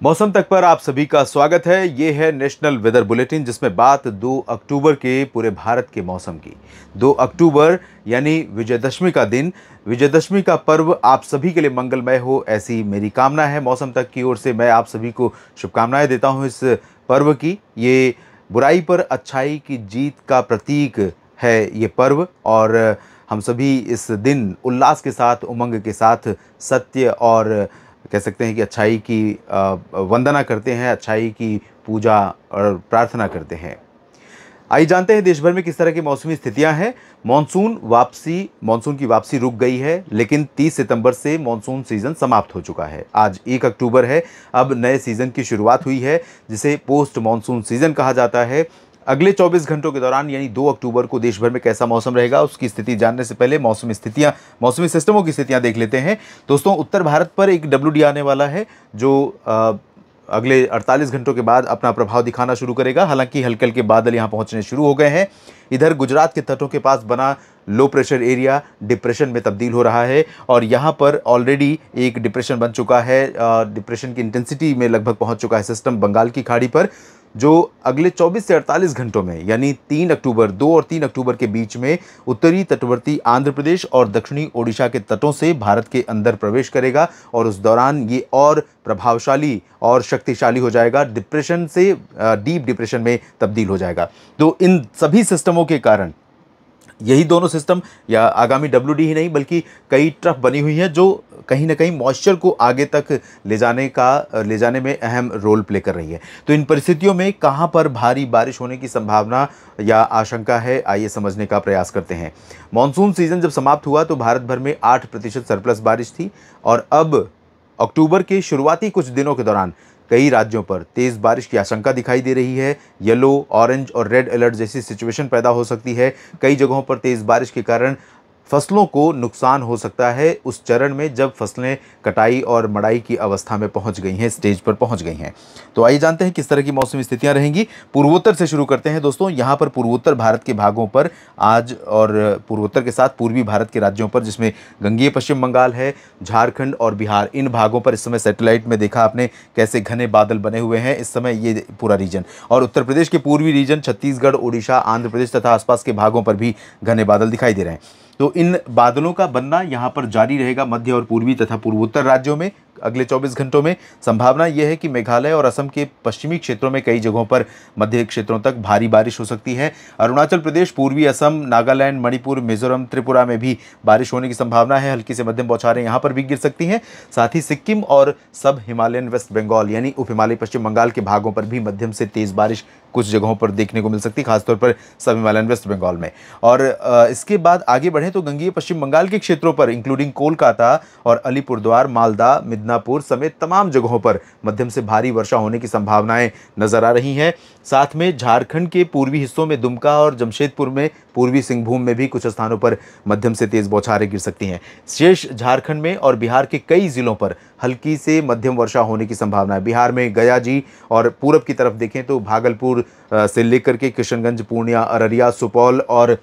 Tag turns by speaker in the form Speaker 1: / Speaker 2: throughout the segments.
Speaker 1: मौसम तक पर आप सभी का स्वागत है। ये है नेशनल वेदर बुलेटिन, जिसमें बात 2 अक्टूबर के पूरे भारत के मौसम की। 2 अक्टूबर यानी विजयदशमी का दिन, विजयदशमी का पर्व आप सभी के लिए मंगलमय हो, ऐसी मेरी कामना है। मौसम तक की ओर से मैं आप सभी को शुभकामनाएं देता हूं इस पर्व की। ये बुराई पर अच्छाई की जीत का प्रतीक है ये पर्व, और हम सभी इस दिन उल्लास के साथ, उमंग के साथ सत्य और कह सकते हैं कि अच्छाई की वंदना करते हैं, अच्छाई की पूजा और प्रार्थना करते हैं। आइए जानते हैं देश भर में किस तरह की मौसमी स्थितियां हैं। मानसून की वापसी रुक गई है, लेकिन 30 सितंबर से मानसून सीजन समाप्त हो चुका है। आज 1 अक्टूबर है। अब नए सीजन की शुरुआत हुई है, जिसे पोस्ट मानसून सीजन कहा जाता है। अगले 24 घंटों के दौरान यानी 2 अक्टूबर को देश भर में कैसा मौसम रहेगा, उसकी स्थिति जानने से पहले मौसमी सिस्टमों की स्थितियां देख लेते हैं। दोस्तों, उत्तर भारत पर एक WD आने वाला है, जो अगले 48 घंटों के बाद अपना प्रभाव दिखाना शुरू करेगा। हालांकि हल्के हल्के बादल यहां पहुंचने शुरू हो गए हैं। इधर गुजरात के तटों के पास बना लो प्रेशर एरिया डिप्रेशन में तब्दील हो रहा है, और यहां पर ऑलरेडी एक डिप्रेशन बन चुका है। डिप्रेशन की इंटेंसिटी में लगभग पहुंच चुका है सिस्टम बंगाल की खाड़ी पर, जो अगले 24 से 48 घंटों में यानी 2 और 3 अक्टूबर के बीच में उत्तरी तटवर्ती आंध्र प्रदेश और दक्षिणी ओडिशा के तटों से भारत के अंदर प्रवेश करेगा, और उस दौरान ये और प्रभावशाली और शक्तिशाली हो जाएगा, डिप्रेशन से डीप डिप्रेशन में तब्दील हो जाएगा। तो इन सभी सिस्टमों के कारण यही दोनों सिस्टम या आगामी WD ही नहीं बल्कि कई ट्रफ बनी हुई हैं, जो कहीं ना कहीं मॉइस्चर को आगे तक ले जाने में अहम रोल प्ले कर रही है। तो इन परिस्थितियों में कहां पर भारी बारिश होने की संभावना या आशंका है, आइए समझने का प्रयास करते हैं। मॉनसून सीजन जब समाप्त हुआ तो भारत भर में 8% सरप्लस बारिश थी, और अब अक्टूबर के शुरुआती कुछ दिनों के दौरान कई राज्यों पर तेज बारिश की आशंका दिखाई दे रही है। येलो, ऑरेंज और रेड अलर्ट जैसी सिचुएशन पैदा हो सकती है। कई जगहों पर तेज बारिश के कारण फसलों को नुकसान हो सकता है, उस चरण में जब फसलें कटाई और मड़ाई की अवस्था में पहुंच गई हैं, स्टेज पर पहुंच गई हैं। तो आइए जानते हैं किस तरह की मौसमी स्थितियां रहेंगी। पूर्वोत्तर से शुरू करते हैं दोस्तों। यहां पर पूर्वोत्तर भारत के भागों पर आज, और पूर्वोत्तर के साथ पूर्वी भारत के राज्यों पर, जिसमें गंगीय पश्चिम बंगाल है, झारखंड और बिहार, इन भागों पर इस समय सैटेलाइट में देखा आपने कैसे घने बादल बने हुए हैं इस समय, ये पूरा रीजन। और उत्तर प्रदेश के पूर्वी रीजन, छत्तीसगढ़, उड़ीसा, आंध्र प्रदेश तथा आसपास के भागों पर भी घने बादल दिखाई दे रहे हैं। तो इन बादलों का बनना यहां पर जारी रहेगा मध्य और पूर्वी तथा पूर्वोत्तर राज्यों में। अगले 24 घंटों में संभावना यह है कि मेघालय और असम के पश्चिमी क्षेत्रों में कई जगहों पर मध्य क्षेत्रों तक भारी बारिश हो सकती है। अरुणाचल प्रदेश, पूर्वी असम, नागालैंड, मणिपुर, मिजोरम, त्रिपुरा में भी बारिश होने की संभावना है। हल्की से मध्यम बौछारें यहां पर भी गिर सकती हैं। साथ ही सिक्किम और सब हिमालयन वेस्ट बंगाल यानी उप हिमालय पश्चिम बंगाल के भागों पर भी मध्यम से तेज बारिश कुछ जगहों पर देखने को मिल सकती है, खासतौर पर सब हिमालयन वेस्ट बंगाल में। और इसके बाद आगे बढ़े तो गंगीय पश्चिम बंगाल के क्षेत्रों पर इंक्लूडिंग कोलकाता और अलीपुरद्वार, मालदा, मिदनापुर समेत तमाम जगहों पर मध्यम से भारी वर्षा होने की संभावनाएं नजर आ रही हैं। साथ में झारखंड के पूर्वी हिस्सों में दुमका और जमशेदपुर में, पूर्वी सिंहभूम में भी कुछ स्थानों पर मध्यम से तेज बौछारें गिर सकती हैं। शेष झारखंड में और बिहार के कई जिलों पर हल्की से मध्यम वर्षा होने की संभावना है। बिहार में गया जी, और पूरब की तरफ देखें तो भागलपुर से लेकर के किशनगंज, पूर्णिया, अररिया, सुपौल और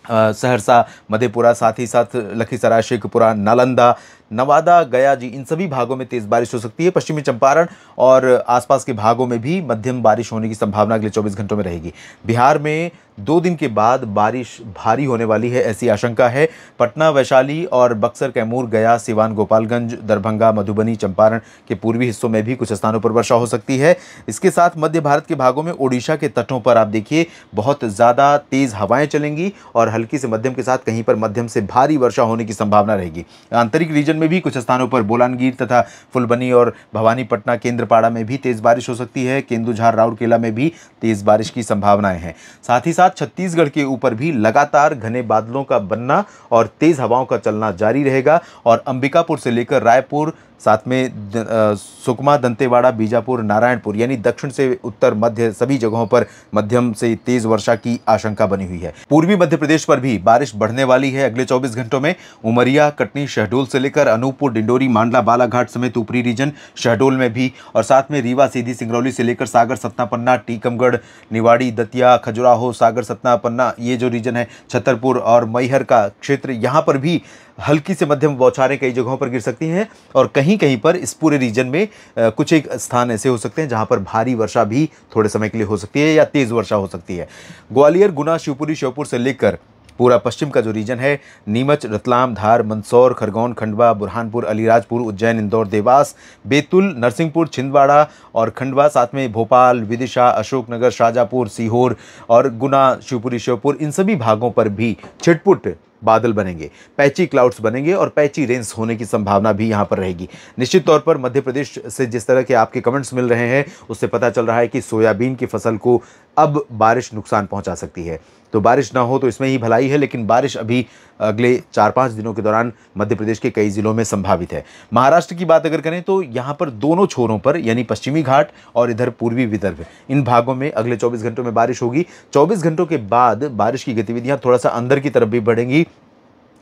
Speaker 1: सहरसा, मधेपुरा, साथ ही साथ लखीसराय, शेखपुरा, नालंदा, नवादा, गया जी, इन सभी भागों में तेज बारिश हो सकती है। पश्चिमी चंपारण और आसपास के भागों में भी मध्यम बारिश होने की संभावना अगले 24 घंटों में रहेगी। बिहार में 2 दिन के बाद बारिश भारी होने वाली है, ऐसी आशंका है। पटना, वैशाली और बक्सर, कैमूर, गया, सिवान, गोपालगंज, दरभंगा, मधुबनी, चंपारण के पूर्वी हिस्सों में भी कुछ स्थानों पर वर्षा हो सकती है। इसके साथ मध्य भारत के भागों में, ओडिशा के तटों पर आप देखिए बहुत ज़्यादा तेज़ हवाएं चलेंगी, और हल्की से मध्यम के साथ कहीं पर मध्यम से भारी वर्षा होने की संभावना रहेगी। आंतरिक रीजन में भी कुछ स्थानों पर बोलानगीर तथा फुलबनी और भवानीपटना, केंद्रपाड़ा में भी तेज बारिश हो सकती है। केंदुझार, राउरकेला में भी तेज बारिश की संभावनाएं हैं। साथ ही साथ छत्तीसगढ़ के ऊपर भी लगातार घने बादलों का बनना और तेज हवाओं का चलना जारी रहेगा, और अंबिकापुर से लेकर रायपुर, साथ में सुकमा, दंतेवाड़ा, बीजापुर, नारायणपुर यानी दक्षिण से उत्तर मध्य सभी जगहों पर मध्यम से तेज वर्षा की आशंका बनी हुई है। पूर्वी मध्य प्रदेश पर भी बारिश बढ़ने वाली है अगले 24 घंटों में। उमरिया, कटनी, शहडोल से लेकर अनूपपुर, डिंडोरी, मांडला, बालाघाट समेत ऊपरी रीजन, शहडोल में भी, और साथ में रीवा, सीधी, सिंगरौली से लेकर सागर, सतना, पन्ना, टीकमगढ़, निवाड़ी, दतिया, खजुराहो, सागर, सतना, पन्ना, ये जो रीजन है, छतरपुर और मैहर का क्षेत्र, यहाँ पर भी हल्की से मध्यम बौछारें कई जगहों पर गिर सकती हैं और कहीं कहीं पर इस पूरे रीजन में कुछ एक स्थान ऐसे हो सकते हैं जहां पर भारी वर्षा भी थोड़े समय के लिए हो सकती है या तेज वर्षा हो सकती है। ग्वालियर, गुना, शिवपुरी, श्योपुर से लेकर पूरा पश्चिम का जो रीजन है, नीमच, रतलाम, धार, मंदसौर, खरगोन, खंडवा, बुरहानपुर, अलीराजपुर, उज्जैन, इंदौर, देवास, बैतूल, नरसिंहपुर, छिंदवाड़ा और खंडवा, साथ में भोपाल, विदिशा, अशोकनगर, शाजापुर, सीहोर और गुना, शिवपुरी, श्योपुर, इन सभी भागों पर भी छिटपुट बादल बनेंगे, पैची क्लाउड्स बनेंगे और पैची रेन्स होने की संभावना भी यहां पर रहेगी। निश्चित तौर पर मध्य प्रदेश से जिस तरह के आपके कमेंट्स मिल रहे हैं उससे पता चल रहा है कि सोयाबीन की फसल को अब बारिश नुकसान पहुंचा सकती है। तो बारिश ना हो तो इसमें ही भलाई है, लेकिन बारिश अभी अगले 4-5 दिनों के दौरान मध्य प्रदेश के कई जिलों में संभावित है। महाराष्ट्र की बात अगर करें तो यहाँ पर दोनों छोरों पर यानी पश्चिमी घाट और इधर पूर्वी विदर्भ, इन भागों में अगले 24 घंटों में बारिश होगी। 24 घंटों के बाद बारिश की गतिविधियां थोड़ा सा अंदर की तरफ भी बढ़ेंगी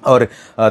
Speaker 1: और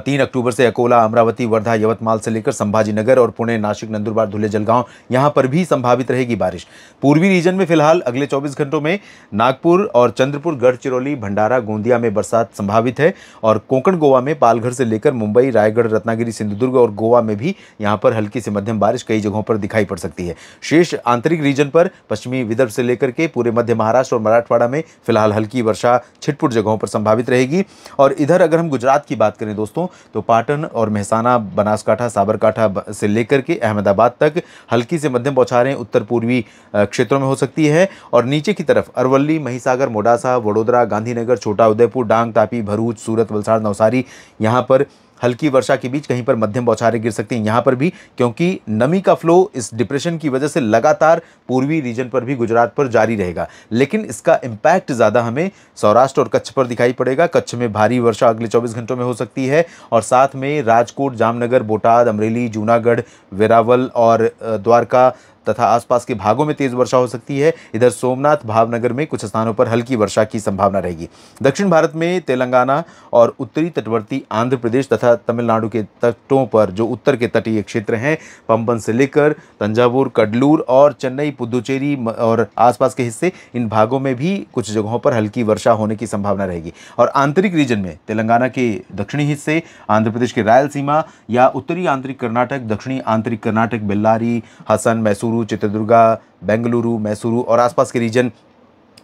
Speaker 1: 3 अक्टूबर से अकोला, अमरावती, वर्धा, यवतमाल से लेकर संभाजीनगर और पुणे, नासिक, नंदुरबार, धुले, जलगांव यहां पर भी संभावित रहेगी बारिश। पूर्वी रीजन में फिलहाल अगले 24 घंटों में नागपुर और चंद्रपुर, गढ़चिरौली, भंडारा, गोंदिया में बरसात संभावित है और कोंकण गोवा में पालघर से लेकर मुंबई, रायगढ़, रत्नागिरी, सिंधुदुर्ग और गोवा में भी यहां पर हल्की से मध्यम बारिश कई जगहों पर दिखाई पड़ सकती है। शेष आंतरिक रीजन पर पश्चिमी विदर्भ से लेकर के पूरे मध्य महाराष्ट्र और मराठवाड़ा में फिलहाल हल्की वर्षा छिटपुट जगहों पर संभावित रहेगी। और इधर अगर हम गुजरात की बात करें दोस्तों तो पाटन और मेहसाना, बनासकांठा, साबरकांठा से लेकर के अहमदाबाद तक हल्की से मध्यम बौछारें उत्तर पूर्वी क्षेत्रों में हो सकती है और नीचे की तरफ अरवली, महिसागर, मोडासा, वडोदरा, गांधीनगर, छोटा उदेपुर, डांग, तापी, भरूच, सूरत, वलसाड़, नवसारी यहां पर हल्की वर्षा के बीच कहीं पर मध्यम बौछारें गिर सकती हैं यहाँ पर भी, क्योंकि नमी का फ्लो इस डिप्रेशन की वजह से लगातार पूर्वी रीजन पर भी गुजरात पर जारी रहेगा। लेकिन इसका इम्पैक्ट ज़्यादा हमें सौराष्ट्र और कच्छ पर दिखाई पड़ेगा। कच्छ में भारी वर्षा अगले 24 घंटों में हो सकती है और साथ में राजकोट, जामनगर, बोटाद, अमरेली, जूनागढ़, वेरावल और द्वारका तथा आसपास के भागों में तेज वर्षा हो सकती है। इधर सोमनाथ, भावनगर में कुछ स्थानों पर हल्की वर्षा की संभावना रहेगी। दक्षिण भारत में तेलंगाना और उत्तरी तटवर्ती आंध्र प्रदेश तथा तमिलनाडु के तटों पर जो उत्तर के तटीय क्षेत्र हैं, पंबन से लेकर तंजावुर, कडलूर और चेन्नई, पुदुचेरी और आसपास के हिस्से, इन भागों में भी कुछ जगहों पर हल्की वर्षा होने की संभावना रहेगी। और आंतरिक रीजन में तेलंगाना के दक्षिणी हिस्से, आंध्र प्रदेश के रायलसीमा या उत्तरी आंतरिक कर्नाटक, दक्षिणी आंतरिक कर्नाटक, बेल्लारी, हसन, मैसूरू, चित्रदुर्गा, बेंगलुरु, मैसूरू और आसपास के रीजन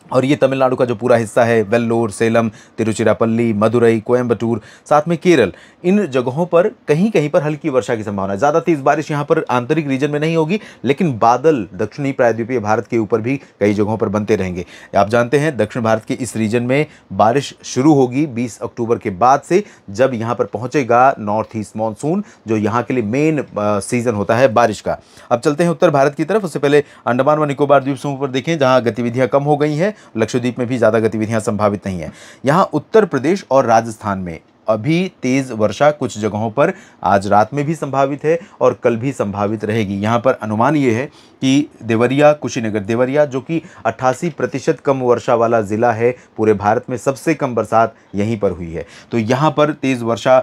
Speaker 1: और ये तमिलनाडु का जो पूरा हिस्सा है, वेल्लोर, सेलम, तिरुचिरापल्ली, मदुरई, कोयम्बटूर, साथ में केरल, इन जगहों पर कहीं कहीं पर हल्की वर्षा की संभावना है। ज़्यादा तेज बारिश यहाँ पर आंतरिक रीजन में नहीं होगी, लेकिन बादल दक्षिणी प्रायद्वीपीय भारत के ऊपर भी कई जगहों पर बनते रहेंगे। आप जानते हैं दक्षिण भारत के इस रीजन में बारिश शुरू होगी 20 अक्टूबर के बाद से, जब यहाँ पर पहुँचेगा नॉर्थ ईस्ट मानसून, जो यहाँ के लिए मेन सीजन होता है बारिश का। अब चलते हैं उत्तर भारत की तरफ। उससे पहले अंडमान व निकोबार द्वीप समूह पर देखें, जहाँ गतिविधियाँ कम हो गई हैं। लक्षद्वीप में भी ज़्यादा गतिविधियां संभावित नहीं है। यहाँ उत्तर प्रदेश और राजस्थान में अभी तेज वर्षा कुछ जगहों पर आज रात में भी संभावित है और कल भी संभावित रहेगी। यहाँ पर अनुमान ये है कि देवरिया, कुशीनगर, देवरिया जो कि 88% कम वर्षा वाला ज़िला है, पूरे भारत में सबसे कम बरसात यहीं पर हुई है, तो यहाँ पर तेज़ वर्षा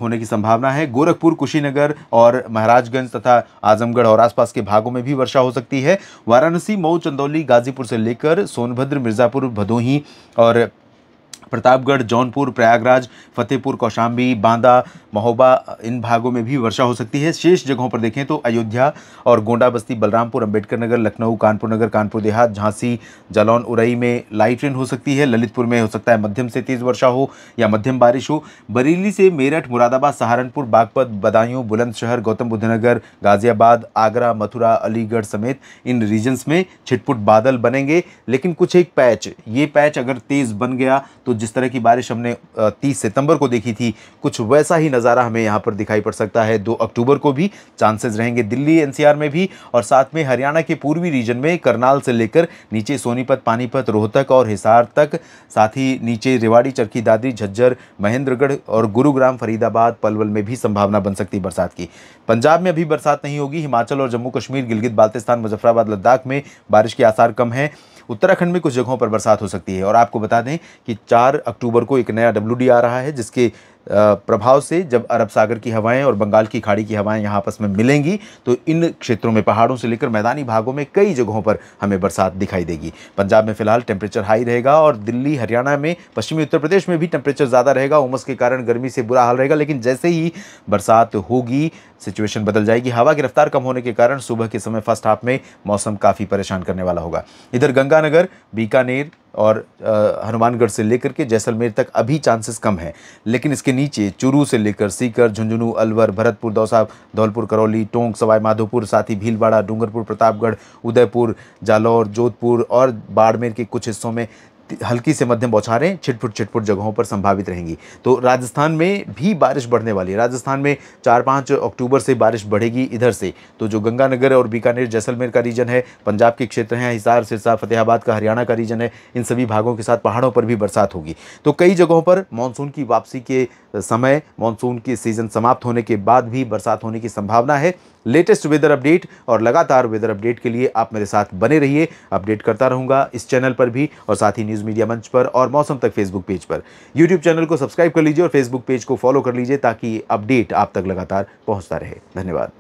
Speaker 1: होने की संभावना है। गोरखपुर, कुशीनगर और महाराजगंज तथा आजमगढ़ और आसपास के भागों में भी वर्षा हो सकती है। वाराणसी, मऊ, चंदौली, गाजीपुर से लेकर सोनभद्र, मिर्ज़ापुर, भदोही और प्रतापगढ़, जौनपुर, प्रयागराज, फतेहपुर, कौशाम्बी, बांदा, महोबा, इन भागों में भी वर्षा हो सकती है। शेष जगहों पर देखें तो अयोध्या और गोंडा, बस्ती, बलरामपुर, अंबेडकर नगर, लखनऊ, कानपुर नगर, कानपुर देहात, झांसी, जालौन, उरई में लाइट रेन हो सकती है। ललितपुर में हो सकता है मध्यम से तेज़ वर्षा हो या मध्यम बारिश हो। बरेली से मेरठ, मुरादाबाद, सहारनपुर, बागपत, बदायूं, बुलंदशहर, गौतम बुद्ध नगर, गाजियाबाद, आगरा, मथुरा, अलीगढ़ समेत इन रीजन्स में छिटपुट बादल बनेंगे। लेकिन कुछ एक पैच, ये पैच अगर तेज़ बन गया तो जिस तरह की बारिश हमने 30 सितंबर को देखी थी, कुछ वैसा ही नज़ारा हमें यहाँ पर दिखाई पड़ सकता है। 2 अक्टूबर को भी चांसेस रहेंगे दिल्ली एनसीआर में भी, और साथ में हरियाणा के पूर्वी रीजन में करनाल से लेकर नीचे सोनीपत, पानीपत, रोहतक और हिसार तक, साथ ही नीचे रेवाड़ी, चरखी दादरी, झज्जर, महेंद्रगढ़ और गुरुग्राम, फरीदाबाद, पलवल में भी संभावना बन सकती है बरसात की। पंजाब में अभी बरसात नहीं होगी। हिमाचल और जम्मू कश्मीर, गिलगित बाल्तिस्तान, मुजफ्फराबाद, लद्दाख में बारिश के आसार कम हैं। उत्तराखंड में कुछ जगहों पर बरसात हो सकती है। और आपको बता दें कि 4 अक्टूबर को एक नया WD आ रहा है, जिसके प्रभाव से जब अरब सागर की हवाएं और बंगाल की खाड़ी की हवाएं यहाँ आपस में मिलेंगी तो इन क्षेत्रों में, पहाड़ों से लेकर मैदानी भागों में कई जगहों पर हमें बरसात दिखाई देगी। पंजाब में फिलहाल टेम्परेचर हाई रहेगा और दिल्ली, हरियाणा में, पश्चिमी उत्तर प्रदेश में भी टेम्परेचर ज़्यादा रहेगा। उमस के कारण गर्मी से बुरा हाल रहेगा, लेकिन जैसे ही बरसात होगी सिचुएशन बदल जाएगी। हवा की रफ्तार कम होने के कारण सुबह के समय फर्स्ट हाफ में मौसम काफ़ी परेशान करने वाला होगा। इधर गंगानगर, बीकानेर और हनुमानगढ़ से लेकर के जैसलमेर तक अभी चांसेस कम हैं, लेकिन इसके नीचे चूरू से लेकर सीकर, झुंझुनू, अलवर, भरतपुर, दौसा, धौलपुर, करौली, टोंक, सवाई माधोपुर, साथ ही भीलवाड़ा, डूंगरपुर, प्रतापगढ़, उदयपुर, जालौर, जोधपुर और बाड़मेर के कुछ हिस्सों में हल्की से मध्यम बौछारें छिटपुट जगहों पर संभावित रहेंगी। तो राजस्थान में भी बारिश बढ़ने वाली है। राजस्थान में 4-5 अक्टूबर से बारिश बढ़ेगी इधर से। तो जो गंगानगर और बीकानेर, जैसलमेर का रीजन है, पंजाब के क्षेत्र हैं, हिसार, सिरसा, फतेहाबाद का हरियाणा का रीजन है, इन सभी भागों के साथ पहाड़ों पर भी बरसात होगी। तो कई जगहों पर मानसून की वापसी के समय, मानसून की सीजन समाप्त होने के बाद भी बरसात होने की संभावना है। लेटेस्ट वेदर अपडेट और लगातार वेदर अपडेट के लिए आप मेरे साथ बने रहिए। अपडेट करता रहूंगा इस चैनल पर भी और साथ ही न्यूज़ मीडिया मंच पर और मौसम तक फेसबुक पेज पर। यूट्यूब चैनल को सब्सक्राइब कर लीजिए और फेसबुक पेज को फॉलो कर लीजिए ताकि अपडेट आप तक लगातार पहुंचता रहे। धन्यवाद।